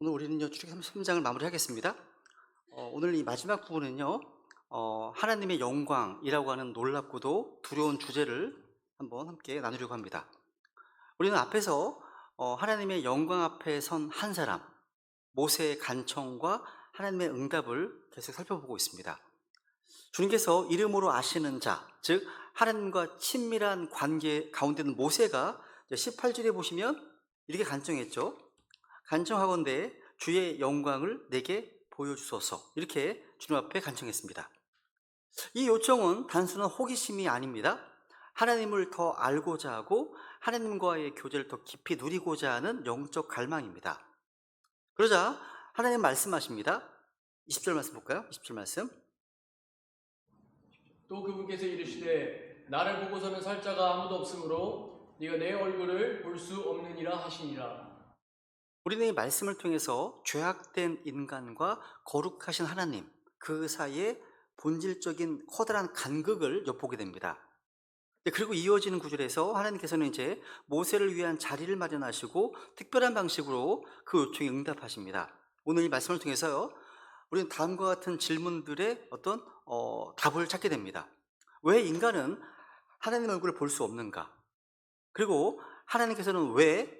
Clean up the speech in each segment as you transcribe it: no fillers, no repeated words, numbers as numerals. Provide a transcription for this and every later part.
오늘 우리는요, 출애굽기 33장을 마무리하겠습니다. 오늘 이 마지막 부분은요, 하나님의 영광이라고 하는 놀랍고도 두려운 주제를 한번 함께 나누려고 합니다. 우리는 앞에서 하나님의 영광 앞에 선 한 사람, 모세의 간청과 하나님의 응답을 계속 살펴보고 있습니다. 주님께서 이름으로 아시는 자, 즉 하나님과 친밀한 관계 가운데는 모세가 18절에 보시면 이렇게 간청했죠. 간청하건대 주의 영광을 내게 보여주소서, 이렇게 주님 앞에 간청했습니다. 이 요청은 단순한 호기심이 아닙니다. 하나님을 더 알고자 하고 하나님과의 교제를 더 깊이 누리고자 하는 영적 갈망입니다. 그러자 하나님 말씀하십니다. 20절 말씀 볼까요? 20절 말씀. 또 그분께서 이르시되 나를 보고서는 살 자가 아무도 없으므로 네가 내 얼굴을 볼 수 없느니라 하시니라. 우리는 이 말씀을 통해서 죄악된 인간과 거룩하신 하나님, 그 사이에 본질적인 커다란 간극을 엿보게 됩니다. 그리고 이어지는 구절에서 하나님께서는 이제 모세를 위한 자리를 마련하시고 특별한 방식으로 그 요청에 응답하십니다. 오늘 이 말씀을 통해서요, 우리는 다음과 같은 질문들의 어떤 답을 찾게 됩니다. 왜 인간은 하나님 얼굴을 볼 수 없는가? 그리고 하나님께서는 왜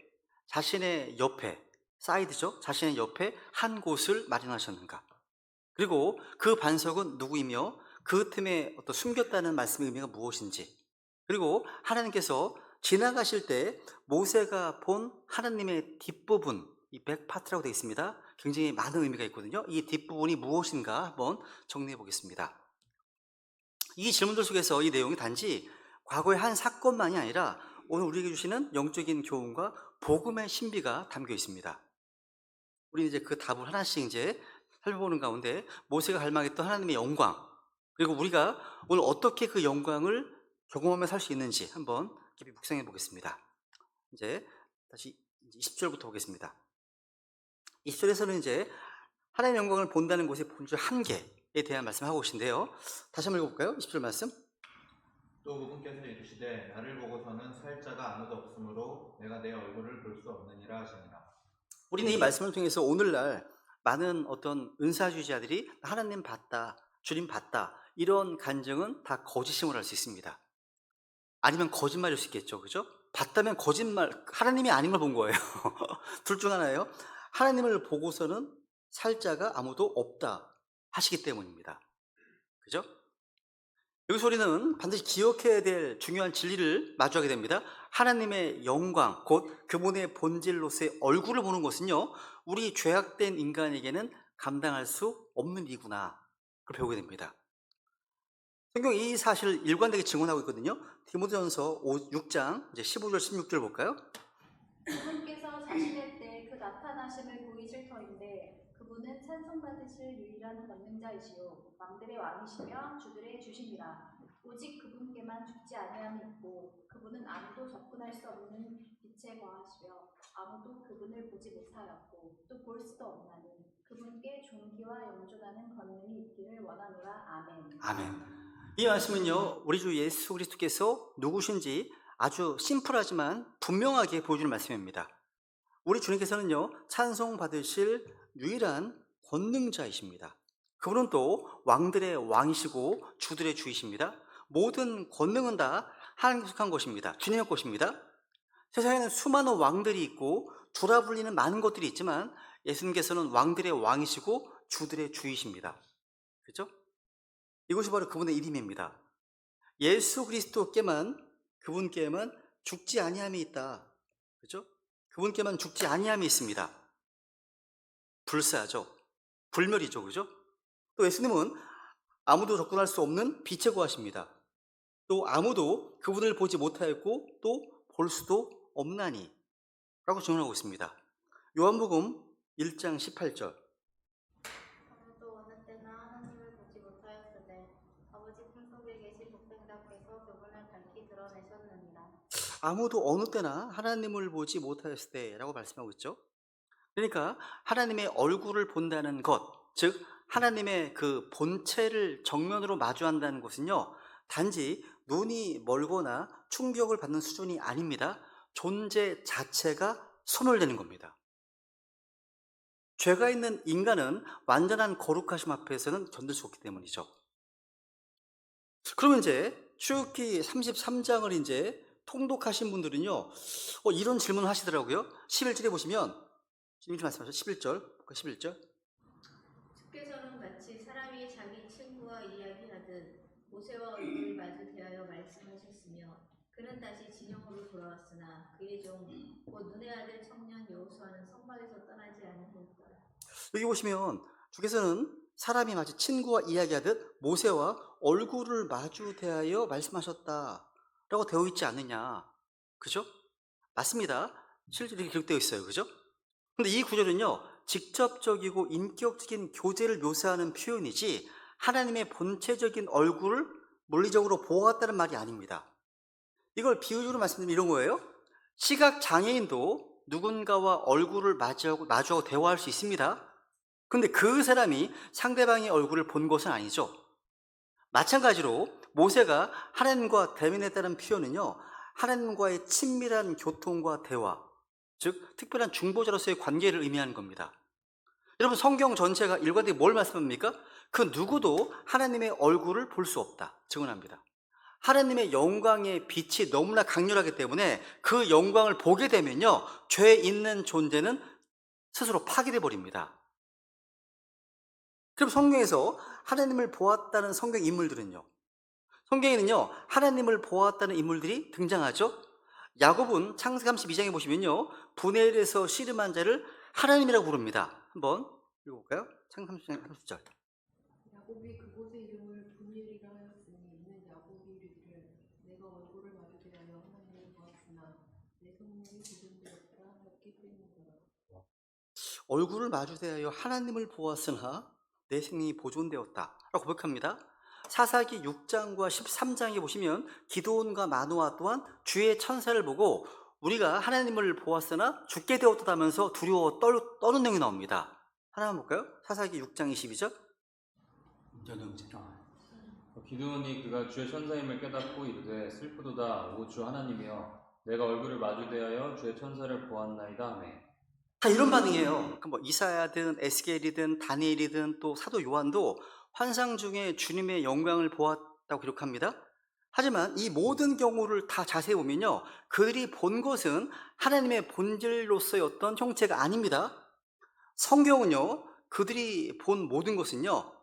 자신의 옆에, 사이드죠, 자신의 옆에 한 곳을 마련하셨는가? 그리고 그 반석은 누구이며 그 틈에 어떤 숨겼다는 말씀의 의미가 무엇인지, 그리고 하나님께서 지나가실 때 모세가 본 하나님의 뒷부분, 이 백파트라고 되어 있습니다. 굉장히 많은 의미가 있거든요. 이 뒷부분이 무엇인가 한번 정리해 보겠습니다. 이 질문들 속에서 이 내용이 단지 과거의 한 사건만이 아니라 오늘 우리에게 주시는 영적인 교훈과 복음의 신비가 담겨 있습니다. 우리는 이제 그 답을 하나씩 이제 살펴보는 가운데 모세가 갈망했던 하나님의 영광, 그리고 우리가 오늘 어떻게 그 영광을 경험하며 살 수 있는지 한번 깊이 묵상해 보겠습니다. 이제 다시 20절부터 보겠습니다. 20절에서는 이제 하나님의 영광을 본다는 것의 본질 한계에 대한 말씀을 하고 계신데요. 다시 한번 읽어볼까요? 20절 말씀. 또 그분께서 이르시되 나를 보고서는 살 자가 아무도 없으므로 내가 내 얼굴을 볼 수 없느니라 하시니라. 우리는 이 말씀을 통해서 오늘날 많은 어떤 은사주의자들이 하나님 봤다, 주님 봤다, 이런 간증은 다 거짓임을 알 수 있습니다. 아니면 거짓말일 수 있겠죠. 그죠? 봤다면 거짓말, 하나님이 아닌 걸 본 거예요. 둘 중 하나예요. 하나님을 보고서는 살 자가 아무도 없다 하시기 때문입니다. 그죠? 여기서 우리는 반드시 기억해야 될 중요한 진리를 마주하게 됩니다. 하나님의 영광, 곧 그분의 본질로서의 얼굴을 보는 것은요, 우리 죄악된 인간에게는 감당할 수 없는 일이구나, 그걸 배우게 됩니다. 성경 이 사실을 일관되게 증언하고 있거든요. 디모데전서 6장 이제 15절 16절 볼까요? 그분께서 자신의 때 그 나타나심을 보이실 터인데 그분은 찬송받으실 유일한 권능자이시요 왕들의 왕이시며 주들의 주시니라. 오직 그분께만 죽지 아니함이 있고 그분은 아무도 접근할 수 없는 빛에 거하시며 아무도 그분을 보지 못하였고 또 볼 수도 없나니 그분께 존귀와 영존하는 권능이 있기를 원하노라. 아멘. 아멘. 이 말씀은요, 우리 주 예수 그리스도께서 누구신지 아주 심플하지만 분명하게 보여주는 말씀입니다. 우리 주님께서는요, 찬송받으실 유일한 권능자이십니다. 그분은 또 왕들의 왕이시고 주들의 주이십니다. 모든 권능은 다 하나님께 속한 것입니다. 주님의 것입니다. 세상에는 수많은 왕들이 있고 주라 불리는 많은 것들이 있지만 예수님께서는 왕들의 왕이시고 주들의 주이십니다. 그렇죠? 이것이 바로 그분의 이름입니다. 예수 그리스도께만, 그분께만 죽지 아니함이 있다. 그렇죠? 그분께만 죽지 아니함이 있습니다. 불사죠. 불멸이죠. 그죠? 또 예수님은 아무도 접근할 수 없는 빛에 거하십니다. 또 아무도 그분을 보지 못하였고 또 볼 수도 없나니 라고 증언하고 있습니다. 요한복음 1장 18절. 아무도 어느 때나 하나님을 보지 못하였으되 아버지 품속에 계신 독생자께서 그분을 밝히 드러내셨느니라. 아무도 어느 때나 하나님을 보지 못하였을 때라고 말씀하고 있죠. 그러니까 하나님의 얼굴을 본다는 것, 즉 하나님의 그 본체를 정면으로 마주한다는 것은요, 단지 눈이 멀거나 충격을 받는 수준이 아닙니다. 존재 자체가 소멸되는 겁니다. 죄가 있는 인간은 완전한 거룩하심 앞에서는 견딜 수 없기 때문이죠. 그러면 이제 출애굽기 33장을 이제 통독하신 분들은요, 이런 질문을 하시더라고요. 11절에 보시면, 주님 말씀하셨죠. 11절. 주께서는 마치 사람이 자기 친구와 이야기하듯 모세와 얼굴을 마주 대하여 말씀하셨으며 그는 다시 진영으로 돌아왔으나 그의 종 곧 눈의 아들 청년 여호수아는 성막에서 떠나지 않으니까. 여기 보시면 주께서는 사람이 마치 친구와 이야기하듯 모세와 얼굴을 마주 대하여 말씀하셨다라고 되어 있지 않느냐. 그죠? 맞습니다. 실제로 이렇게 기록되어 있어요. 그죠? 근데 이 구절은요, 직접적이고 인격적인 교제를 묘사하는 표현이지 하나님의 본체적인 얼굴을 물리적으로 보았다는 말이 아닙니다. 이걸 비유적으로 말씀드리면 이런 거예요. 시각 장애인도 누군가와 얼굴을 마주하고 대화할 수 있습니다. 근데 그 사람이 상대방의 얼굴을 본 것은 아니죠. 마찬가지로 모세가 하나님과 대면했다는 표현은요, 하나님과의 친밀한 교통과 대화, 즉 특별한 중보자로서의 관계를 의미하는 겁니다. 여러분, 성경 전체가 일관되게 뭘 말씀합니까? 그 누구도 하나님의 얼굴을 볼 수 없다 증언합니다. 하나님의 영광의 빛이 너무나 강렬하기 때문에 그 영광을 보게 되면요, 죄 있는 존재는 스스로 파괴돼 버립니다. 그럼 성경에서 하나님을 보았다는 성경 인물들은요, 성경에는요 하나님을 보았다는 인물들이 등장하죠. 야곱은 창세기 32장에 보시면요, 분해일에서 씨름한 자를 하나님이라고 부릅니다. 한번 읽어볼까요? 창세기 32장 30절. 야곱이 그곳의 이름을 분이엘이라 하였으니 이는 야곱이 이르기를 내가 얼굴을 마주 대하여 하나님을 보았으나 내 성령이 보존되었다 했기 때문이더라. 얼굴을 마주 대하여 하나님을 보았으나 내 생명이 보존되었다 라고 고백합니다. 사사기 6장과 13장에 보시면 기드온과 마노아 또한 주의 천사를 보고 우리가 하나님을 보았으나 죽게 되었다면서 두려워 떠는 내용이 나옵니다. 하나만 볼까요? 사사기 6장 22절. 기드온이 그가 주의 천사임을 깨닫고 이르되 슬프도다 오 주 하나님이여 내가 얼굴을 마주 대하여 주의 천사를 보았나이다 하매. 다 이런 반응이에요. 이사야든 에스겔이든 다니엘이든 또 사도 요한도 환상 중에 주님의 영광을 보았다고 기록합니다. 하지만 이 모든 경우를 다 자세히 보면요, 그들이 본 것은 하나님의 본질로서의 어떤 형체가 아닙니다. 성경은요, 그들이 본 모든 것은요,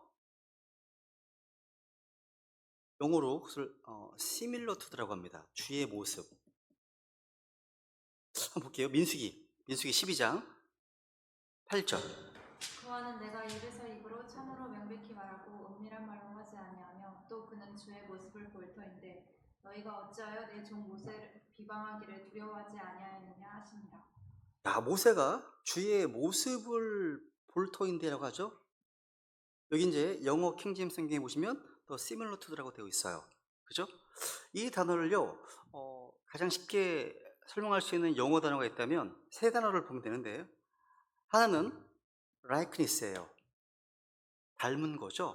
영어로 그것을 similar to라고 합니다. 주의 모습. 한번 볼게요. 민수기 12장 8절. 그와는 내가 입에서 입으로 참으로 명백히 말하고 은밀한 말로 하지 아니하며 또 그는 주의 모습을 볼 터인데 너희가 어찌하여 내 종 모세를 비방하기를 두려워하지 아니하였느냐 하시니라. 모세가 주의 모습을 볼 터인데라고 하죠. 여기 이제 영어 킹제임스 성경에 보시면 더 similar to라고 되어 있어요. 그죠? 이 단어를요, 가장 쉽게 설명할 수 있는 영어 단어가 있다면 세 단어를 보면 되는데요. 하나는 likeness예요. 닮은 거죠.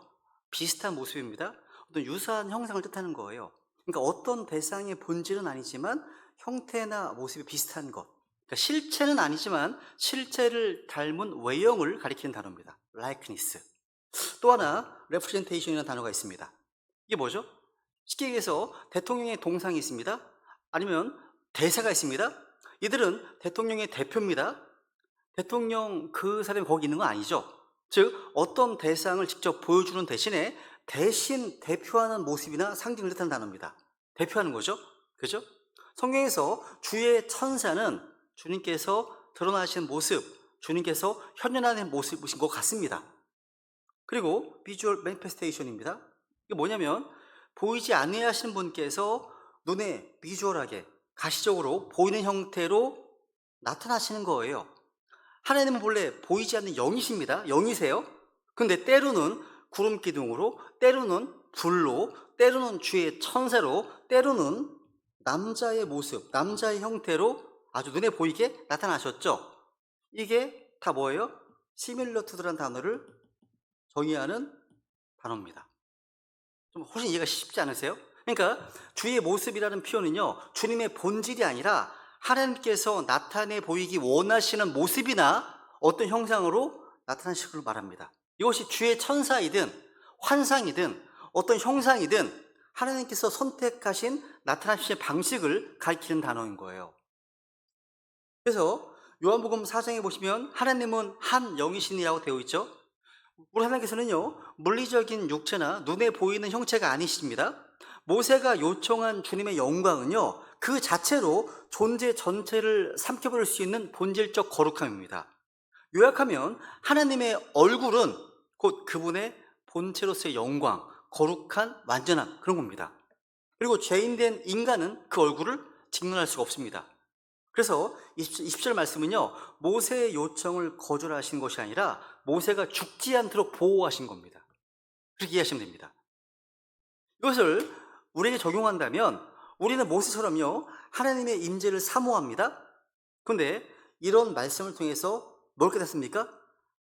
비슷한 모습입니다. 어떤 유사한 형상을 뜻하는 거예요. 그러니까 어떤 대상의 본질은 아니지만 형태나 모습이 비슷한 것. 그러니까 실체는 아니지만 실체를 닮은 외형을 가리키는 단어입니다. likeness. 또 하나 representation이라는 단어가 있습니다. 이게 뭐죠? 쉽게 얘기해서 대통령의 동상이 있습니다. 아니면 대사가 있습니다. 이들은 대통령의 대표입니다. 대통령 그 사람이 거기 있는 건 아니죠. 즉 어떤 대상을 직접 보여주는 대신에 대신 대표하는 모습이나 상징을 뜻하는 단어입니다. 대표하는 거죠. 그죠? 성경에서 주의 천사는 주님께서 드러나신 모습, 주님께서 현현하는 모습이신 것 같습니다. 그리고 비주얼 매니페스테이션입니다. 이게 뭐냐면 보이지 아니하시는 분께서 눈에 비주얼하게 가시적으로 보이는 형태로 나타나시는 거예요. 하나님은 본래 보이지 않는 영이십니다. 영이세요. 근데 때로는 구름 기둥으로, 때로는 불로, 때로는 주의 천사로, 때로는 남자의 모습, 남자의 형태로 아주 눈에 보이게 나타나셨죠. 이게 다 뭐예요? similar to라는 단어를 정의하는 단어입니다. 좀 훨씬 이해가 쉽지 않으세요? 그러니까 주의 모습이라는 표현은요, 주님의 본질이 아니라 하나님께서 나타내 보이기 원하시는 모습이나 어떤 형상으로 나타나실 걸로 말합니다. 이것이 주의 천사이든 환상이든 어떤 형상이든 하나님께서 선택하신 나타나시는 방식을 가리키는 단어인 거예요. 그래서 요한복음 4장에 보시면 하나님은 한 영이신이라고 되어 있죠. 우리 하나님께서는요, 물리적인 육체나 눈에 보이는 형체가 아니십니다. 모세가 요청한 주님의 영광은요, 그 자체로 존재 전체를 삼켜버릴 수 있는 본질적 거룩함입니다. 요약하면 하나님의 얼굴은 곧 그분의 본체로서의 영광, 거룩한 완전함, 그런 겁니다. 그리고 죄인된 인간은 그 얼굴을 직면할 수가 없습니다. 그래서 20절 말씀은요, 모세의 요청을 거절하신 것이 아니라 모세가 죽지 않도록 보호하신 겁니다. 그렇게 이해하시면 됩니다. 이것을 우리에게 적용한다면 우리는 모세처럼요, 하나님의 임재를 사모합니다. 그런데 이런 말씀을 통해서 뭘 깨닫습니까?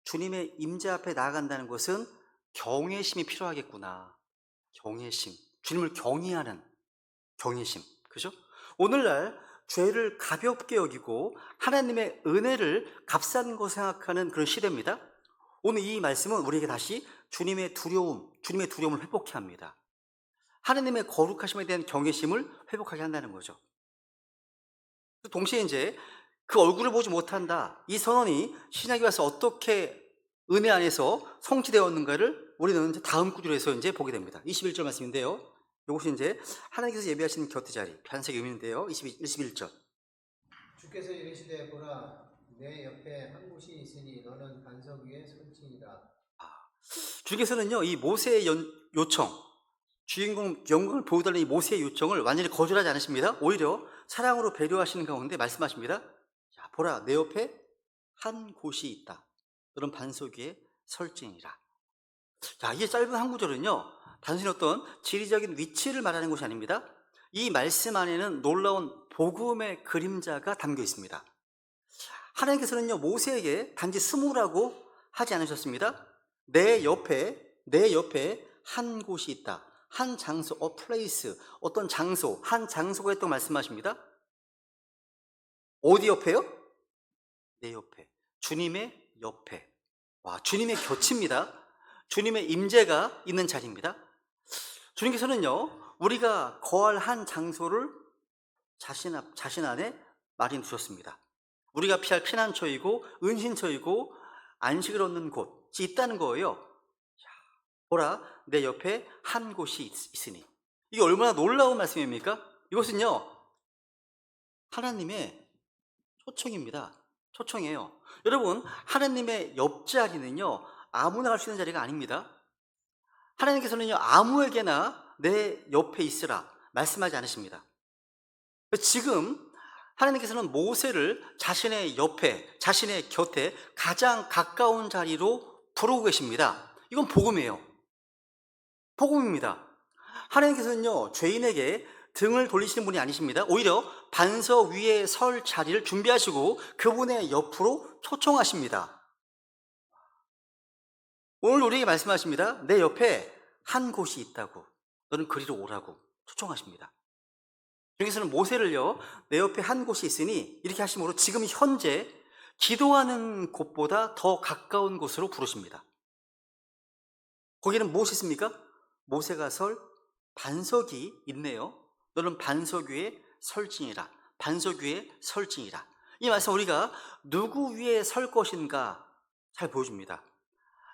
주님의 임재 앞에 나아간다는 것은 경외심이 필요하겠구나. 경외심, 주님을 경외하는 경외심, 그죠? 오늘날 죄를 가볍게 여기고 하나님의 은혜를 값싼 거 생각하는 그런 시대입니다. 오늘 이 말씀은 우리에게 다시 주님의 두려움을 회복케 합니다. 하나님의 거룩하심에 대한 경외심을 회복하게 한다는 거죠. 동시에 이제 그 얼굴을 보지 못한다, 이 선언이 신약에 와서 어떻게 은혜 안에서 성취되었는가를 우리는 이제 다음 구절에서 이제 보게 됩니다. 21절 말씀인데요. 이것이 이제 하나님께서 예비하시는 곁의 자리, 반석의 의미인데요. 21절. 주께서 이르시되 보라 내 옆에 한 곳이 있으니 너는 반석 위에 설지니라. 주께서는요, 이 모세의 요청, 주인공 영광을 보여달라는 이 모세의 요청을 완전히 거절하지 않으십니다. 오히려 사랑으로 배려하시는 가운데 말씀하십니다. 자, 보라 내 옆에 한 곳이 있다. 너는 반석 위에 설지니라. 자, 이 짧은 한 구절은요, 단순히 어떤 지리적인 위치를 말하는 것이 아닙니다. 이 말씀 안에는 놀라운 복음의 그림자가 담겨 있습니다. 하나님께서는요, 모세에게 단지 스무라고 하지 않으셨습니다. 내 옆에 한 곳이 있다. 한 장소, a place, 어떤 장소, 한 장소가 있다고 말씀하십니다. 어디 옆에요? 내 옆에, 주님의 옆에. 와, 주님의 곁입니다. 주님의 임재가 있는 자리입니다. 주님께서는요, 우리가 거할 한 장소를 자신 안에 마련해 두셨습니다. 우리가 피할 피난처이고 은신처이고 안식을 얻는 곳이 있다는 거예요. 자, 보라 내 옆에 한 곳이 있으니. 이게 얼마나 놀라운 말씀입니까? 이것은요, 하나님의 초청입니다. 초청이에요. 여러분, 하나님의 옆자리는요, 아무나 갈 수 있는 자리가 아닙니다. 하나님께서는요, 아무에게나 내 옆에 있으라 말씀하지 않으십니다. 지금 하나님께서는 모세를 자신의 옆에, 자신의 곁에 가장 가까운 자리로 부르고 계십니다. 이건 복음이에요. 복음입니다. 하나님께서는요, 죄인에게 등을 돌리시는 분이 아니십니다. 오히려 반석 위에 설 자리를 준비하시고 그분의 옆으로 초청하십니다. 오늘 우리에게 말씀하십니다. 내 옆에 한 곳이 있다고, 너는 그리로 오라고 초청하십니다. 여기서는 모세를요, 내 옆에 한 곳이 있으니 이렇게 하심으로 지금 현재 기도하는 곳보다 더 가까운 곳으로 부르십니다. 거기는 무엇이 있습니까? 모세가 설 반석이 있네요. 너는 반석 위에 설지니라. 반석 위에 설지니라. 이 말씀 우리가 누구 위에 설 것인가 잘 보여줍니다.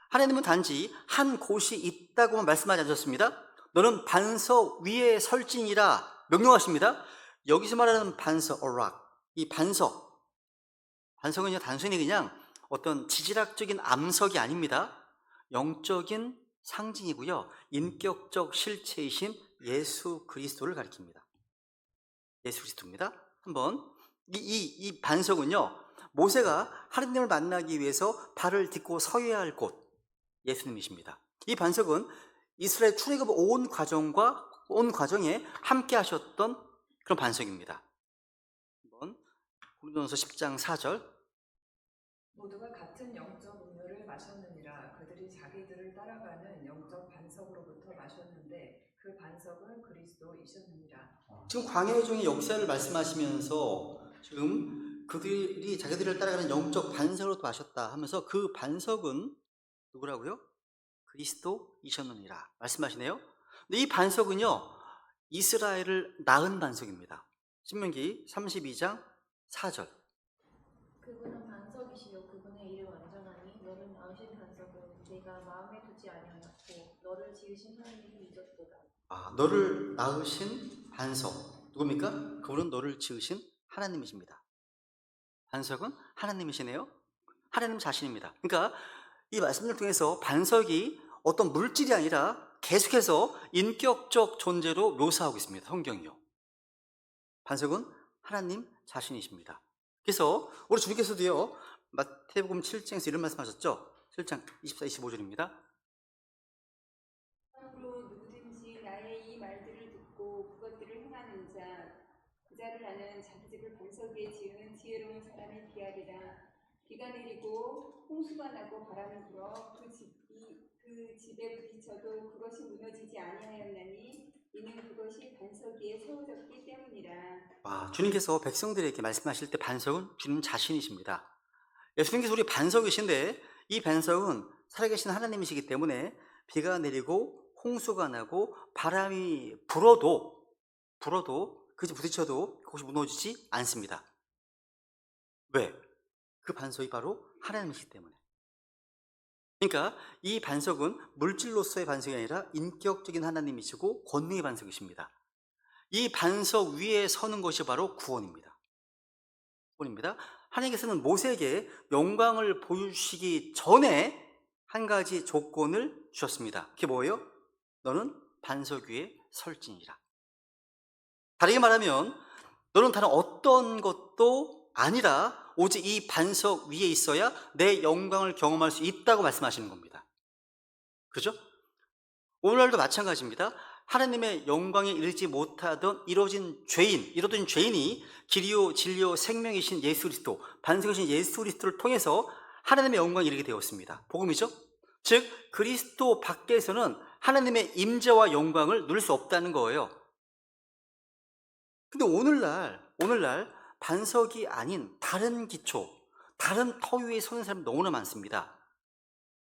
하나님은 단지 한 곳이 있다고만 말씀하지 않으셨습니다. 너는 반석 위에 설지니라 명령하십니다. 여기서 말하는 반석, 이 반석은요, 단순히 그냥 어떤 지질학적인 암석이 아닙니다. 영적인 상징이고요, 인격적 실체이신 예수 그리스도를 가리킵니다. 예수 그리스도입니다. 한번 이 반석은요, 모세가 하나님을 만나기 위해서 발을 딛고 서야 할 곳, 예수님이십니다. 이 반석은 이스라엘 출애굽 온 과정에 함께 하셨던 그런 반석입니다. 한번 고린도전서 10장 4절. 모두가 같은 영적 음료를 마셨느니라. 그들이 자기들을 따라가는 영적 반석으로부터 마셨는데 그 반석은 그리스도이셨느니라. 지금 광야의 종의 역사를 말씀하시면서 지금 그들이 자기들을 따라가는 영적 반석으로 마셨다 하면서 그 반석은 누구라고요? 그리스도이셨느니라 말씀하시네요. 근데 이 반석은요, 이스라엘을 낳은 반석입니다. 신명기 32장 4절. 그분은 반석이시요 그분의 일을 완전하니 너를 낳으신 반석은 내가 마음에 두지 아니하였고 너를 지으신 하나님이 잊었도다. 너를 낳으신 반석 누굽니까? 그분은 너를 지으신 하나님이십니다. 반석은 하나님이시네요. 하나님 자신입니다. 그러니까 이 말씀을 통해서 반석이 어떤 물질이 아니라 계속해서 인격적 존재로 묘사하고 있습니다. 성경이요. 반석은 하나님 자신이십니다. 그래서 우리 주님께서도요, 마태복음 7장에서 이런 말씀하셨죠. 7장 24, 25절입니다. 참으로 누구든지 나의 이 말들을 듣고 그것들을 행하는 자, 그 자를 나는 자기 집을 반석 위에 지은 지혜로운 사람에 비하리라. 비가 내리고 홍수가 나고 바람이 불어 그 집에 부딪혀도 그것이 무너지지 아니하였나니 이는 그것이 반석 위에 세워졌기 때문이라. 주님께서 백성들에게 말씀하실 때 반석은 주님 자신이십니다. 예수님께서 우리 반석이신데 이 반석은 살아계신 하나님이시기 때문에 비가 내리고 홍수가 나고 바람이 불어도 그것이 부딪혀도 그것이 무너지지 않습니다. 왜? 그 반석이 바로 하나님이시기 때문에. 그러니까 이 반석은 물질로서의 반석이 아니라 인격적인 하나님이시고 권능의 반석이십니다. 이 반석 위에 서는 것이 바로 구원입니다. 하나님께서는 모세에게 영광을 보여주시기 전에 한 가지 조건을 주셨습니다. 그게 뭐예요? 너는 반석 위에 설지니라. 다르게 말하면 너는 다른 어떤 것도 아니라 오직 이 반석 위에 있어야 내 영광을 경험할 수 있다고 말씀하시는 겁니다. 그죠? 오늘날도 마찬가지입니다. 하나님의 영광에 이르지 못하던 이루어진 죄인이 길이요 진리요 생명이신 예수 그리스도, 반석이신 예수 그리스도를 통해서 하나님의 영광에 이르게 되었습니다. 복음이죠? 즉 그리스도 밖에서는 하나님의 임재와 영광을 누릴 수 없다는 거예요. 근데 오늘날 반석이 아닌 다른 기초, 다른 터 위에 서는 사람이 너무나 많습니다.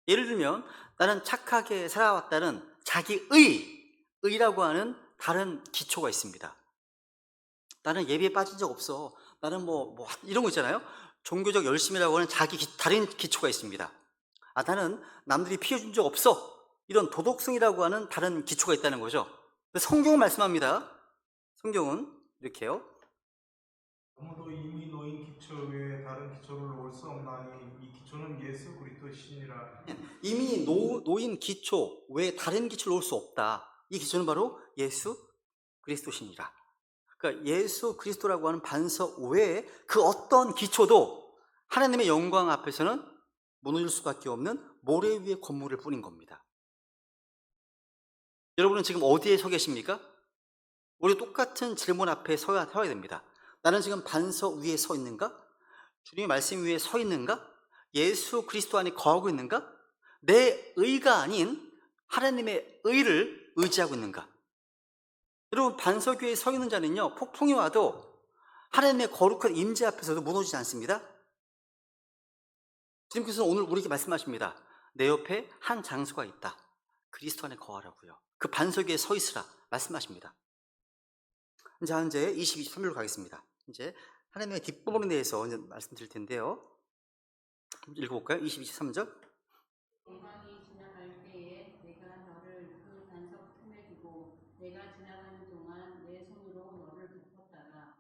예를 들면 나는 착하게 살아왔다는 자기 의라고 하는 다른 기초가 있습니다. 나는 예배에 빠진 적 없어. 나는 이런 거 있잖아요. 종교적 열심이라고 하는 다른 기초가 있습니다. 나는 남들이 피해준 적 없어. 이런 도덕성이라고 하는 다른 기초가 있다는 거죠. 성경은 말씀합니다. 성경은 이렇게요. 아무도 이미 놓인 기초 외에 다른 기초를 놓을 수 없나니 이 기초는 예수 그리스도시니라. 이미 놓인 기초 외에 다른 기초를 놓을 수 없다. 이 기초는 바로 예수 그리스도시니라. 그러니까 예수 그리스도라고 하는 반석 외에 그 어떤 기초도 하나님의 영광 앞에서는 무너질 수밖에 없는 모래 위의 건물을 뿌린 겁니다. 여러분은 지금 어디에 서 계십니까? 우리 똑같은 질문 앞에 서야 됩니다. 나는 지금 반석 위에 서 있는가? 주님의 말씀 위에 서 있는가? 예수 그리스도 안에 거하고 있는가? 내 의가 아닌 하나님의 의를 의지하고 있는가? 여러분, 반석 위에 서 있는 자는요, 폭풍이 와도 하나님의 거룩한 임재 앞에서도 무너지지 않습니다. 주님께서는 오늘 우리에게 말씀하십니다. 내 옆에 한 장소가 있다. 그리스도 안에 거하라고요. 그 반석 위에 서 있으라 말씀하십니다. 이제 22, 23절로 가겠습니다. 이제 하나님의 뒷부분에 대해서 이제 말씀드릴 텐데요. 읽어볼까요? 22, 23절. 영광이 지나갈 때에 내가 너를 그 반석 틈에 두고 내가 지나가는 동안 내 손으로 너를 덮었다가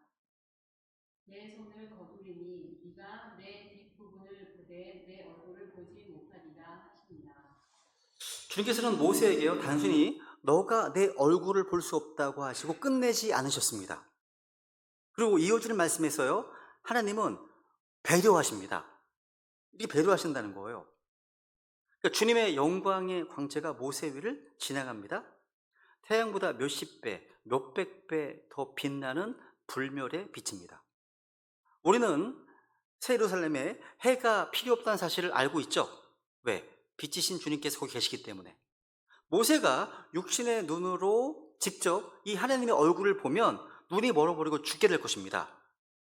내 손을 거두리니 네가 내 뒷부분을 보되 내 얼굴을 보지 못하리라 하시니라. 주님께서는 모세에게요, 단순히 너가 내 얼굴을 볼 수 없다고 하시고 끝내지 않으셨습니다. 그리고 이어지는 말씀에서요, 하나님은 배려하십니다. 이렇게 배려하신다는 거예요. 그러니까 주님의 영광의 광채가 모세 위를 지나갑니다. 태양보다 몇십 배, 몇백 배 더 빛나는 불멸의 빛입니다. 우리는 새 예루살렘에 해가 필요 없다는 사실을 알고 있죠. 왜? 빛이신 주님께서 거기 계시기 때문에. 모세가 육신의 눈으로 직접 이 하나님의 얼굴을 보면 눈이 멀어버리고 죽게 될 것입니다.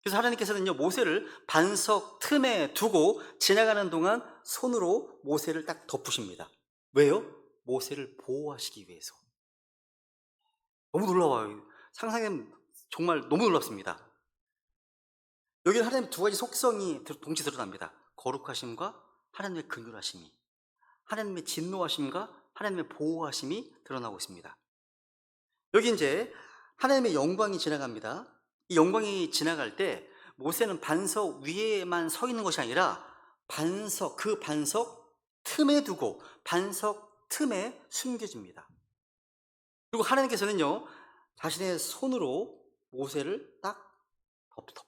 그래서 하나님께서는요, 모세를 반석 틈에 두고 지나가는 동안 손으로 모세를 딱 덮으십니다. 왜요? 모세를 보호하시기 위해서. 너무 놀라워요. 상상하면 정말 너무 놀랍습니다. 여기는 하나님의 두 가지 속성이 동시에 드러납니다. 거룩하심과 하나님의 긍휼하심이, 하나님의 진노하심과 하나님의 보호하심이 드러나고 있습니다. 여기 이제 하나님의 영광이 지나갑니다. 이 영광이 지나갈 때 모세는 반석 위에만 서 있는 것이 아니라 그 반석 틈에 두고 반석 틈에 숨겨집니다. 그리고 하나님께서는요, 자신의 손으로 모세를 딱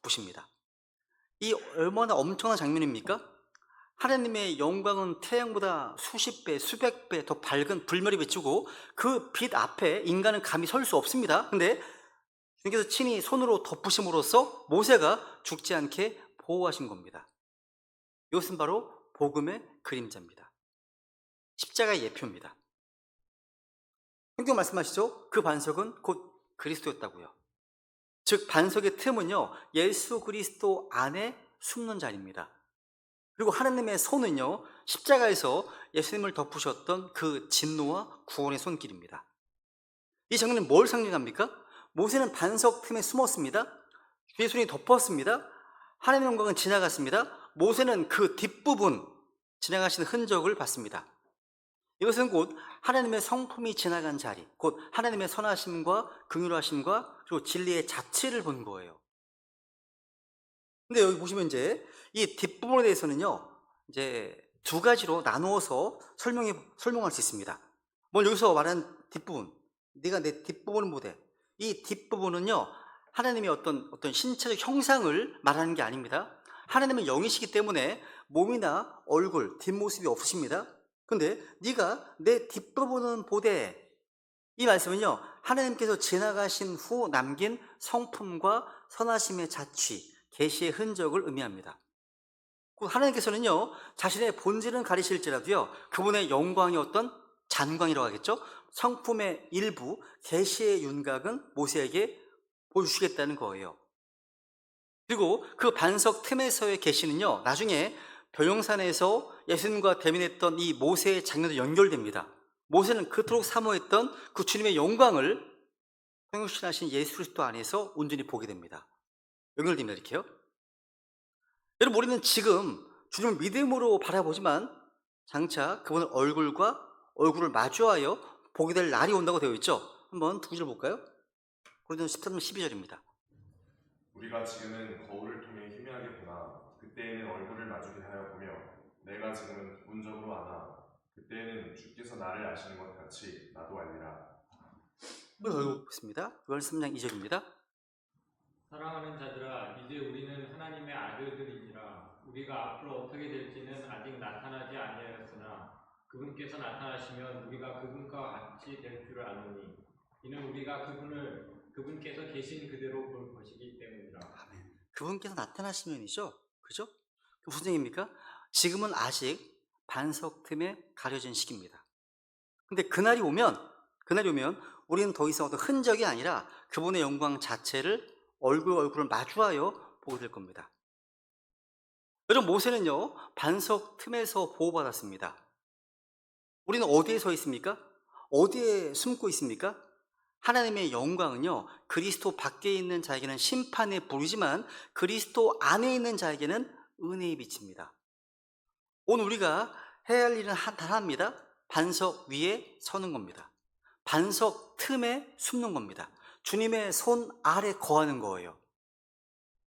덮으십니다. 이 얼마나 엄청난 장면입니까? 하나님의 영광은 태양보다 수십 배, 수백 배 더 밝은 불멸이 비추고 그 빛 앞에 인간은 감히 설 수 없습니다. 근데 주님께서 친히 손으로 덮으심으로써 모세가 죽지 않게 보호하신 겁니다. 이것은 바로 복음의 그림자입니다. 십자가의 예표입니다. 성경 말씀하시죠? 그 반석은 곧 그리스도였다고요. 즉 반석의 틈은요, 예수 그리스도 안에 숨는 자리입니다. 그리고 하나님의 손은요, 십자가에서 예수님을 덮으셨던 그 진노와 구원의 손길입니다. 이 장면은 뭘 상징합니까? 모세는 반석 틈에 숨었습니다. 주의 손이 덮었습니다. 하나님의 영광은 지나갔습니다. 모세는 그 뒷부분 지나가신 흔적을 봤습니다. 이것은 곧 하나님의 성품이 지나간 자리, 곧 하나님의 선하심과 긍휼하심과 그리고 진리의 자체를 본 거예요. 근데 여기 보시면 이제 이 뒷부분에 대해서는요, 이제 두 가지로 나누어서 설명할 수 있습니다. 먼저 여기서 말하는 뒷부분, 네가 내 뒷부분을 보되, 이 뒷부분은요, 하나님의 어떤 신체적 형상을 말하는 게 아닙니다. 하나님은 영이시기 때문에 몸이나 얼굴, 뒷모습이 없으십니다. 근데 네가 내 뒷부분은 보되, 이 말씀은요, 하나님께서 지나가신 후 남긴 성품과 선하심의 자취, 계시의 흔적을 의미합니다. 하나님께서는요, 자신의 본질은 가리실지라도요, 그분의 영광이 어떤 잔광이라고 하겠죠? 성품의 일부, 계시의 윤곽은 모세에게 보여주시겠다는 거예요. 그리고 그 반석 틈에서의 계시는요, 나중에 벼영산에서 예수님과 대면했던 이 모세의 장면도 연결됩니다. 모세는 그토록 사모했던 그 주님의 영광을 성육신하신 예수 그리스도 안에서 온전히 보게 됩니다. 연결됩니다. 이렇게요. 여러분, 우리는 지금 주님을 믿음으로 바라보지만 장차 그분의 얼굴을 마주하여 보게 될 날이 온다고 되어 있죠. 한번 두 구절 볼까요? 고린도서 13장 12절입니다. 우리가 지금은 거울을 통해 희미하게 보나 그때에는 얼굴을 마주게 하여 보며 내가 지금은 부분적으로 아나 그때에는 주께서 나를 아시는 것 같이 나도 알리라. 한번 더 읽어보겠습니다. 13장 2절입니다. 사랑하는 자들아, 이제 우리는 하나님의 아들들이니라. 우리가 앞으로 어떻게 될지는 아직 나타나지 아니하였으나 그분께서 나타나시면 우리가 그분과 같이 될 줄을 아노니 이는 우리가 그분께서 계신 그대로 볼 것이기 때문이라. 아멘. 그분께서 나타나시면이죠. 그죠? 무슨 얘기입니까? 지금은 아직 반석 틈에 가려진 시기입니다. 근데 그날이 오면 우리는 더 이상 어떤 흔적이 아니라 그분의 영광 자체를 얼굴을 마주하여 보게 될 겁니다. 여러분, 모세는요, 반석 틈에서 보호받았습니다. 우리는 어디에 서 있습니까? 어디에 숨고 있습니까? 하나님의 영광은요, 그리스도 밖에 있는 자에게는 심판의 불이지만 그리스도 안에 있는 자에게는 은혜의 빛입니다. 오늘 우리가 해야 할 일은 단 하나입니다. 반석 위에 서는 겁니다. 반석 틈에 숨는 겁니다. 주님의 손 아래 거하는 거예요.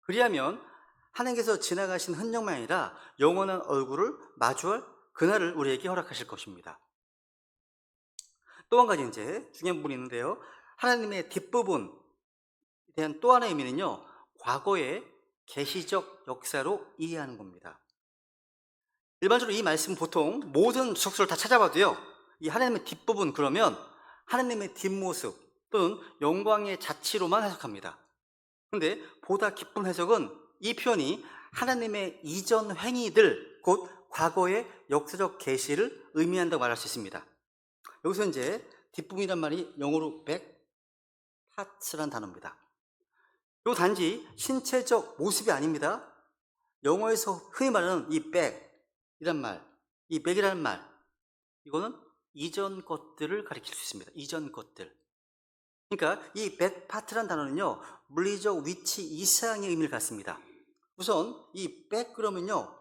그리하면 하나님께서 지나가신 흔적만 아니라 영원한 얼굴을 마주할 그날을 우리에게 허락하실 것입니다. 또 한 가지 이제 중요한 부분이 있는데요. 하나님의 뒷부분에 대한 또 하나의 의미는요, 과거의 계시적 역사로 이해하는 겁니다. 일반적으로 이 말씀은 보통 모든 주석서를 다 찾아봐도요, 이 하나님의 뒷부분 그러면 하나님의 뒷모습 또는 영광의 자치로만 해석합니다. 그런데 보다 깊은 해석은 이 표현이 하나님의 이전 행위들, 곧 과거의 역사적 계시를 의미한다고 말할 수 있습니다. 여기서 이제 뒷부분이란 말이 영어로 back parts라는 단어입니다. 이거 단지 신체적 모습이 아닙니다. 영어에서 흔히 말하는 이 백이란 말, 이 백이라는 말, 이거는 이전 것들을 가리킬 수 있습니다. 이전 것들. 그러니까 이 백 파트란 단어는요, 물리적 위치 이상의 의미를 갖습니다. 우선 이 백 그러면요,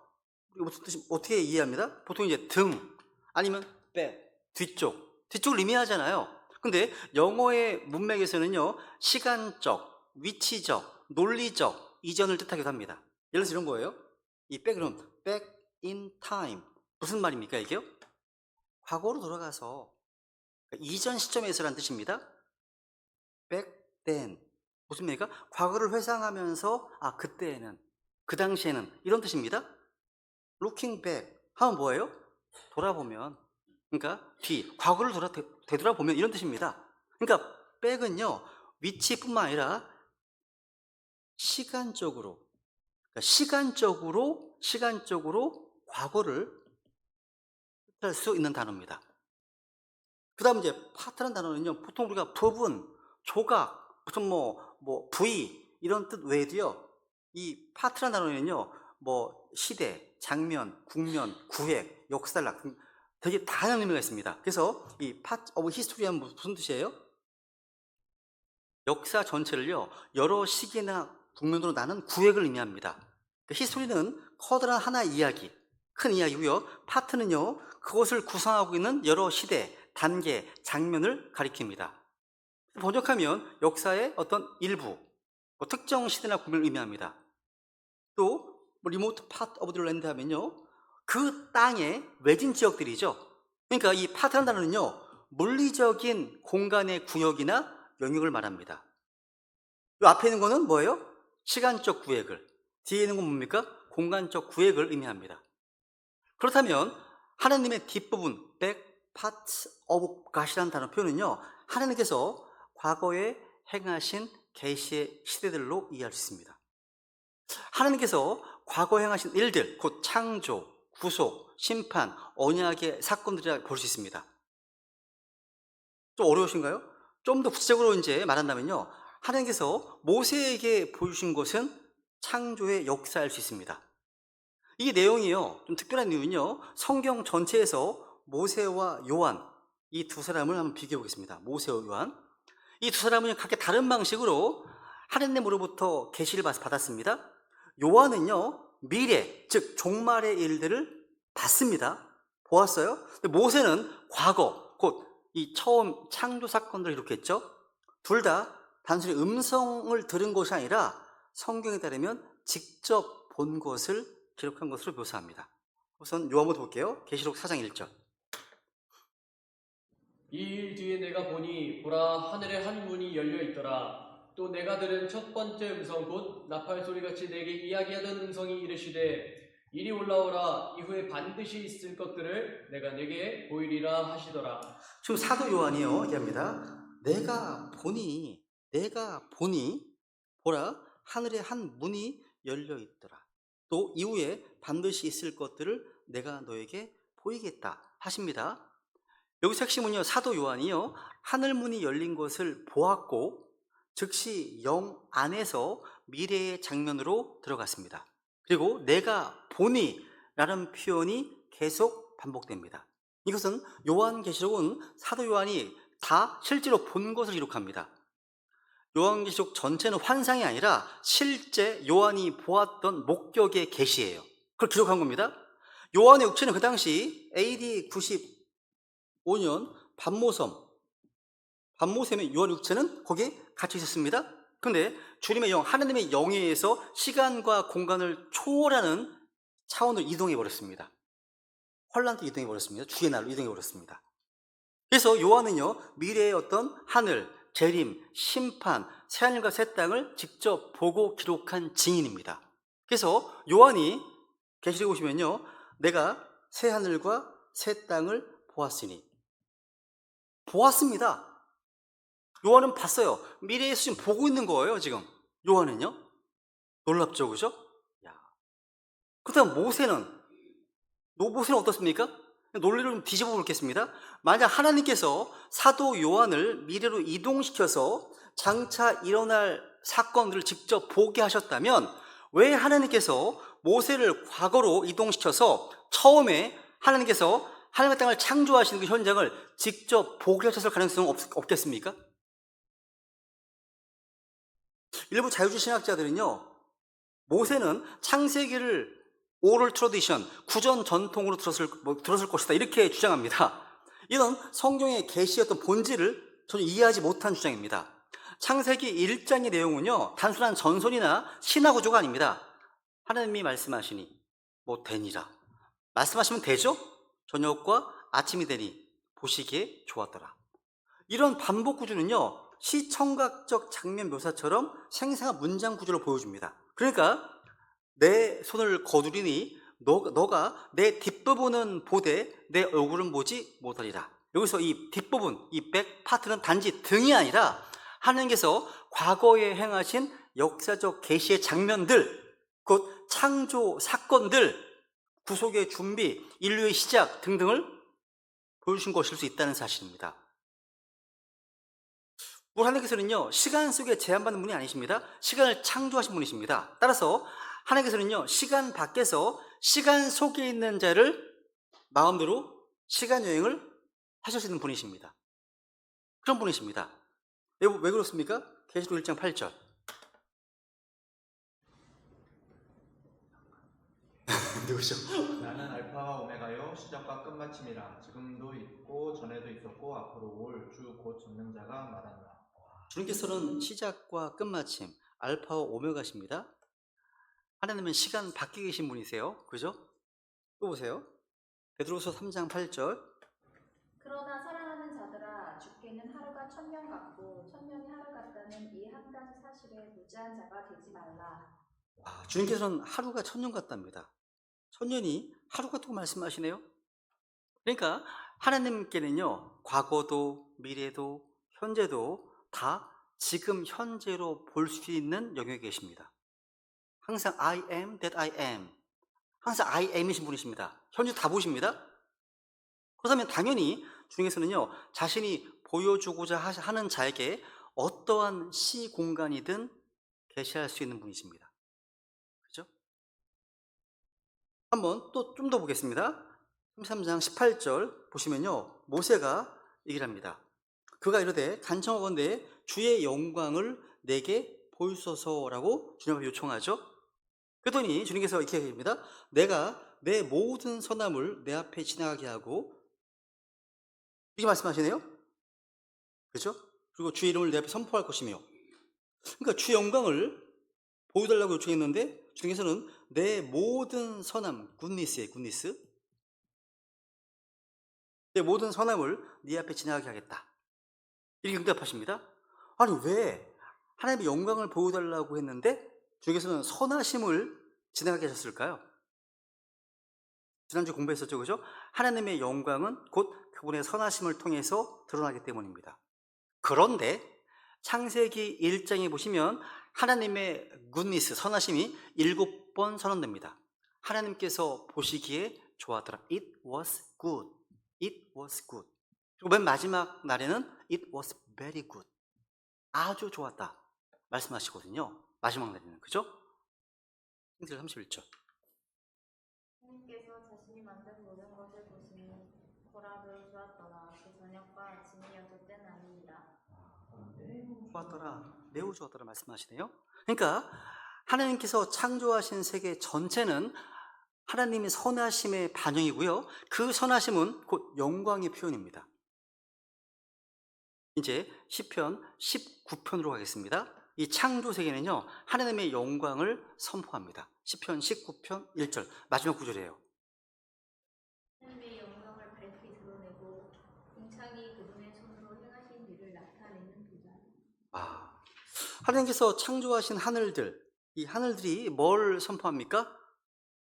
우리가 무슨 뜻이 어떻게 이해합니다? 보통 이제 등 아니면 백, 뒤쪽을 의미하잖아요. 근데 영어의 문맥에서는요, 시간적, 위치적, 논리적 이전을 뜻하기도 합니다. 예를 들어서 이런 거예요. 이 백은 back in time. 무슨 말입니까, 이게요? 과거로 돌아가서 그러니까 이전 시점에서란 뜻입니다. back then. 무슨 말입니까? 과거를 회상하면서 그때에는, 그 당시에는 이런 뜻입니다. looking back 하면 뭐예요? 돌아보면, 그러니까 과거를 되돌아보면 이런 뜻입니다. 그러니까 back은요, 위치뿐만 아니라 시간적으로 과거를 뜻할 수 있는 단어입니다. 그 다음 이제 파트라는 단어는요, 보통 우리가 부분, 조각, 무슨 부위 이런 뜻 외에도요, 이 파트라는 단어는요, 시대, 장면, 국면, 구획, 역사락 등 되게 다양한 의미가 있습니다. 그래서 이 part of history 하면 무슨 뜻이에요? 역사 전체를요, 여러 시기나 국면으로 나눈 구획을 의미합니다. 그러니까 히스토리는 커다란 하나의 이야기, 큰 이야기고요. 파트는요, 그것을 구성하고 있는 여러 시대, 단계, 장면을 가리킵니다. 번역하면 역사의 어떤 일부, 특정 시대나 국면을 의미합니다. 또 리모트 파트 오브 더 랜드 하면요, 그 땅의 외진 지역들이죠. 그러니까 이 파트라는 단어는요, 물리적인 공간의 구역이나 영역을 말합니다. 이 앞에 있는 거는 뭐예요? 시간적 구획을, 뒤에 있는 건 뭡니까? 공간적 구획을 의미합니다. 그렇다면 하나님의 뒷부분, back part of God이라는 단어 표현은요, 하나님께서 과거에 행하신 계시의 시대들로 이해할 수 있습니다. 하나님께서 과거에 행하신 일들, 곧 창조, 구속, 심판, 언약의 사건들이라 볼 수 있습니다. 좀 어려우신가요? 좀 더 구체적으로 이제 말한다면요, 하나님께서 모세에게 보여주신 것은 창조의 역사일 수 있습니다. 이 내용이요, 좀 특별한 이유는요, 성경 전체에서 모세와 요한, 이 두 사람을 한번 비교해 보겠습니다. 모세와 요한. 이 두 사람은 각각 다른 방식으로 하나님으로부터 계시를 받았습니다. 요한은요, 미래, 즉 종말의 일들을 봤습니다. 보았어요. 근데 모세는 과거, 곧 이 처음 창조 사건들을 기록했죠. 둘 다 단순히 음성을 들은 것이 아니라 성경에 따르면 직접 본 것을 기록한 것으로 묘사합니다. 우선 요한부터 볼게요. 계시록 4장 1절. 이 일 뒤에 내가 보니 보라 하늘에 한 문이 열려 있더라. 또 내가 들은 첫 번째 음성 곧 나팔 소리같이 내게 이야기하던 음성이 이르시되 이리 올라오라. 이후에 반드시 있을 것들을 내가 내게 보이리라 하시더라. 지금 사도 요한이요 얘기합니다. 내가 보니 보라 하늘에 한 문이 열려 있더라. 또 이후에 반드시 있을 것들을 내가 너에게 보이겠다 하십니다. 여기서 핵심은요, 사도 요한이요, 하늘 문이 열린 것을 보았고 즉시 영 안에서 미래의 장면으로 들어갔습니다. 그리고 내가 보니 라는 표현이 계속 반복됩니다. 이것은 요한계시록은 사도 요한이 다 실제로 본 것을 기록합니다. 요한계시록 전체는 환상이 아니라 실제 요한이 보았던 목격의 계시예요. 그걸 기록한 겁니다. 요한의 육체는 그 당시 AD 95년 밤모섬의 요한 육체는 거기에 갇혀 있었습니다. 그런데 주님의 영, 하나님의 영에 의해서 시간과 공간을 초월하는 차원으로 이동해 버렸습니다. 혼란도 이동해 버렸습니다. 주의 날로 이동해 버렸습니다. 그래서 요한은요, 미래의 어떤 하늘, 재림, 심판, 새하늘과 새 땅을 직접 보고 기록한 증인입니다. 그래서 요한이 계시록에 보시면요, 내가 새 하늘과 새 땅을 보았으니, 보았습니다. 요한은 봤어요. 미래의 예수 지금 보고 있는 거예요. 지금 요한은요. 놀랍죠, 그죠? 그다음 모세는 어떻습니까? 논리를 좀 뒤집어 보겠습니다. 만약 하나님께서 사도 요한을 미래로 이동시켜서 장차 일어날 사건들을 직접 보게 하셨다면 왜 하나님께서 모세를 과거로 이동시켜서 처음에 하나님께서 하나님의 땅을 창조하시는 그 현장을 직접 보게 하셨을 가능성은 없겠습니까? 일부 자유주의 신학자들은요, 모세는 창세기를 오럴 트러디션, 구전 전통으로 들었을 것이다 이렇게 주장합니다. 이런 성경의 계시였던 본질을 전혀 이해하지 못한 주장입니다. 창세기 1장의 내용은요, 단순한 전설이나 신화 구조가 아닙니다. 하나님이 말씀하시니 뭐 되니라. 말씀하시면 되죠? 저녁과 아침이 되니 보시기에 좋았더라. 이런 반복 구조는요, 시청각적 장면 묘사처럼 생생한 문장 구조를 보여줍니다. 그러니까 내 손을 거두리니 너가 내 뒷부분은 보되 내 얼굴은 보지 못하리라. 여기서 이 뒷부분, 이 백 파트는 단지 등이 아니라 하나님께서 과거에 행하신 역사적 계시의 장면들, 곧 창조 사건들, 구속의 준비, 인류의 시작 등등을 보여주신 것일 수 있다는 사실입니다. 우리 하나님께서는요, 시간 속에 제한받는 분이 아니십니다. 시간을 창조하신 분이십니다. 따라서 하나님께서는요, 시간 밖에서 시간 속에 있는 자를 마음대로 시간 여행을 하실 수 있는 분이십니다. 그런 분이십니다. 왜 그렇습니까? 계시록 1장 8절. 누구죠? 나는 알파와 오메가요 시작과 끝마침이라. 지금도 있고 전에도 있었고 앞으로 올 주 곧 전능자가 말한다. 주님께서는 시작과 끝마침, 알파와 오메가십니다. 하나님은 시간 밖에 계신 분이세요. 그죠? 또 보세요. 베드로서 3장 8절. 그러나 사랑하는 자들아, 주께는 하루가 1000년 같고 1000년이 하루 같다는 이 한 가지 사실에 무지한 자가 되지 말라. 주님께서는 하루가 1000년 같답니다. 1000년이 하루 같다고 말씀하시네요. 그러니까 하나님께는요, 과거도 미래도 현재도 다 지금 현재로 볼 수 있는 영역에 계십니다. 항상 I am that I am, 항상 I am이신 분이십니다. 현재 다 보십니다. 그렇다면 당연히 주님께서는요, 자신이 보여주고자 하는 자에게 어떠한 시공간이든 계시할 수 있는 분이십니다. 그죠? 한번 또 좀 더 보겠습니다. 33장 18절 보시면요, 모세가 얘기를 합니다. 그가 이르되 간청하건대 주의 영광을 내게 보이소서라고 주님 앞에 요청하죠. 그랬더니 주님께서 이렇게 얘기합니다. 내가 내 모든 선함을 내 앞에 지나가게 하고, 이렇게 말씀하시네요. 그렇죠? 그리고 주의 이름을 내 앞에 선포할 것이며, 그러니까 주의 영광을 보여달라고 요청했는데 주님께서는 내 모든 선함, 굿니스의 굿니스, 내 모든 선함을 네 앞에 지나가게 하겠다, 이렇게 응답하십니다. 아니, 왜 하나님의 영광을 보여달라고 했는데 주님께서는 선하심을 지나가게 하셨을까요? 지난주 공부했었죠, 그죠? 하나님의 영광은 곧 그분의 선하심을 통해서 드러나기 때문입니다. 그런데 창세기 1장에 보시면 하나님의 굿니스, 선하심이 7번 선언됩니다. 하나님께서 보시기에 좋았더라. It was good. It was good. 그리고 맨 마지막 날에는 It was very good. 아주 좋았다 말씀하시거든요. 마지막 날에는. 그죠? 창세기 31절. 하나님께서 자신이 만든 모든 것을 보시니 보라 매우 좋았더라. 그 저녁과 아침이어도 때는 아닙니다. 좋았더라, 매우 좋았더라 말씀하시네요. 그러니까 하나님께서 창조하신 세계 전체는 하나님의 선하심의 반영이고요, 그 선하심은 곧 영광의 표현입니다. 이제 시편 19편으로 가겠습니다. 이 창조 세계는요, 하나님의 영광을 선포합니다. 시편 19편 1절 마지막 구절이에요. 하나님의 영광을 밝히 드러내고 궁창이 그분의 손으로 행하신 일을 나타내는 도다. 하나님께서 창조하신 하늘들, 이 하늘들이 뭘 선포합니까?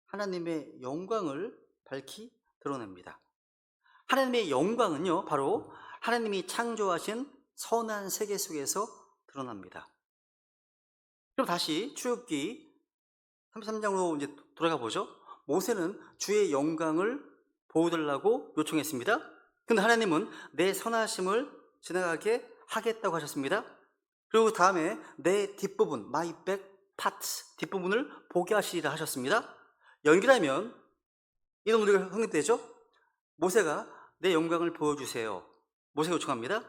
하나님의 영광을 밝히 드러냅니다. 하나님의 영광은요, 바로 하나님이 창조하신 선한 세계 속에서 드러납니다. 그럼 다시 출애굽기 33장으로 이제 돌아가 보죠. 모세는 주의 영광을 보여달라고 요청했습니다. 근데 하나님은 내 선하심을 지나가게 하겠다고 하셨습니다. 그리고 다음에 내 뒷부분, my back parts, 뒷부분을 보게 하시리라 하셨습니다. 연결하면 이런 우리가 성립되죠? 모세가 내 영광을 보여주세요. 모세가 요청합니다.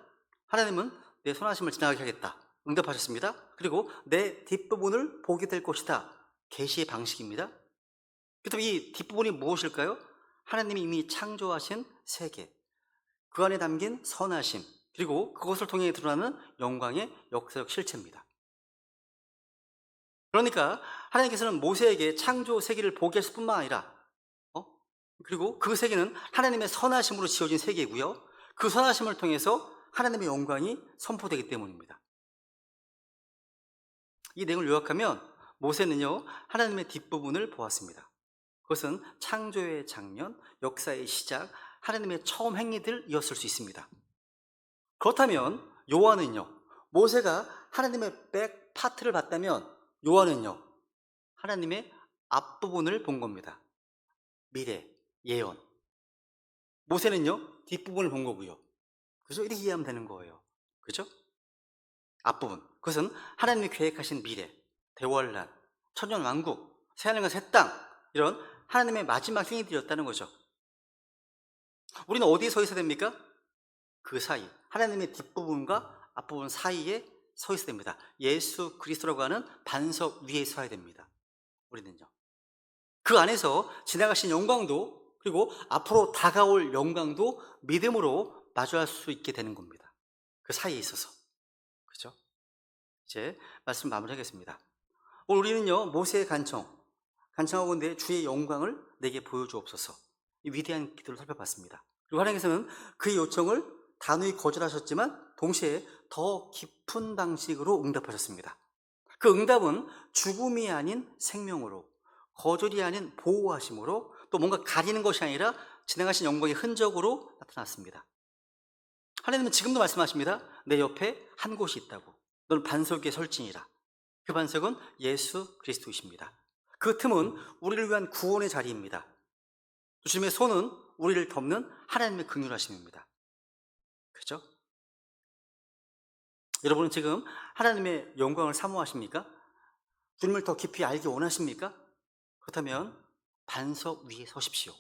하나님은 내 선하심을 지나가게 하겠다. 응답하셨습니다. 그리고 내 뒷부분을 보게 될 것이다. 계시의 방식입니다. 그렇다면 이 뒷부분이 무엇일까요? 하나님이 이미 창조하신 세계, 그 안에 담긴 선하심, 그리고 그것을 통해 드러나는 영광의 역사적 실체입니다. 그러니까 하나님께서는 모세에게 창조 세계를 보게 하실 뿐만 아니라 그리고 그 세계는 하나님의 선하심으로 지어진 세계이고요, 그 선하심을 통해서 하나님의 영광이 선포되기 때문입니다. 이 내용을 요약하면 모세는요, 하나님의 뒷부분을 보았습니다. 그것은 창조의 장면, 역사의 시작, 하나님의 처음 행위들이었을 수 있습니다. 그렇다면 요한은요, 모세가 하나님의 백 파트를 봤다면 요한은요, 하나님의 앞부분을 본 겁니다. 미래, 예언. 모세는요, 뒷부분을 본 거고요. 그죠? 이렇게 이해하면 되는 거예요. 그죠? 앞부분. 그것은 하나님이 계획하신 미래, 대환란, 천년왕국, 새하늘과 새 땅, 이런 하나님의 마지막 행위들이었다는 거죠. 우리는 어디에 서 있어야 됩니까? 그 사이, 하나님의 뒷부분과 앞부분 사이에 서 있어야 됩니다. 예수 그리스도라고 하는 반석 위에 서야 됩니다. 우리는요. 그 안에서 지나가신 영광도, 그리고 앞으로 다가올 영광도 믿음으로 마주할 수 있게 되는 겁니다. 그 사이에 있어서. 그죠? 이제 말씀 마무리하겠습니다. 오늘 우리는요, 모세의 간청하건대 주의 영광을 내게 보여주옵소서, 이 위대한 기도를 살펴봤습니다. 그리고 하나님께서는 그의 요청을 단호히 거절하셨지만 동시에 더 깊은 방식으로 응답하셨습니다. 그 응답은 죽음이 아닌 생명으로, 거절이 아닌 보호하심으로, 또 뭔가 가리는 것이 아니라 지나가신 영광의 흔적으로 나타났습니다. 하나님은 지금도 말씀하십니다. 내 옆에 한 곳이 있다고. 너는 반석 위에 설지니라. 그 반석은 예수 그리스도이십니다. 그 틈은 우리를 위한 구원의 자리입니다. 주님의 손은 우리를 덮는 하나님의 긍휼하심입니다. 그렇죠? 여러분은 지금 하나님의 영광을 사모하십니까? 주님을 더 깊이 알기 원하십니까? 그렇다면 반석 위에 서십시오.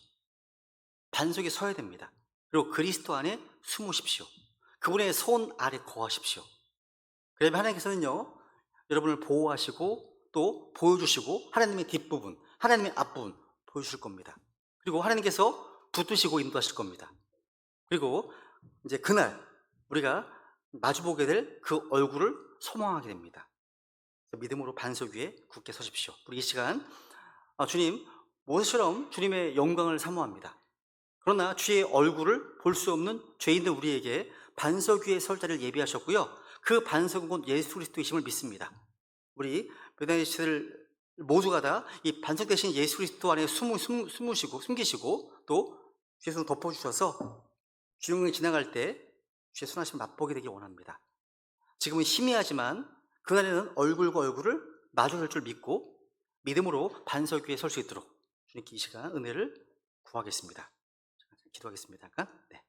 반석에 서야 됩니다. 그리고 그리스도 안에 숨으십시오. 그분의 손 아래 거하십시오. 그러면 하나님께서는요, 여러분을 보호하시고 또 보여주시고 하나님의 뒷부분, 하나님의 앞부분 보여주실 겁니다. 그리고 하나님께서 붙드시고 인도하실 겁니다. 그리고 이제 그날 우리가 마주보게 될 그 얼굴을 소망하게 됩니다. 믿음으로 반석 위에 굳게 서십시오. 우리 이 시간 주님, 모세처럼 주님의 영광을 사모합니다. 그러나 주의 얼굴을 볼 수 없는 죄인들 우리에게 반석 위에 설 자리를 예비하셨고요, 그 반석은 곧 예수 그리스도이심을 믿습니다. 우리 베다니시들 모두가 다 이 반석 대신 예수 그리스도 안에 숨기시고 또 주의 손을 덮어주셔서 주영이 지나갈 때 주의 손하심을 맛보게 되길 원합니다. 지금은 희미하지만 그날에는 얼굴과 얼굴을 마주할 줄 믿고 믿음으로 반석 위에 설 수 있도록 주님께 이 시간 은혜를 구하겠습니다. 기도하겠습니다. 네.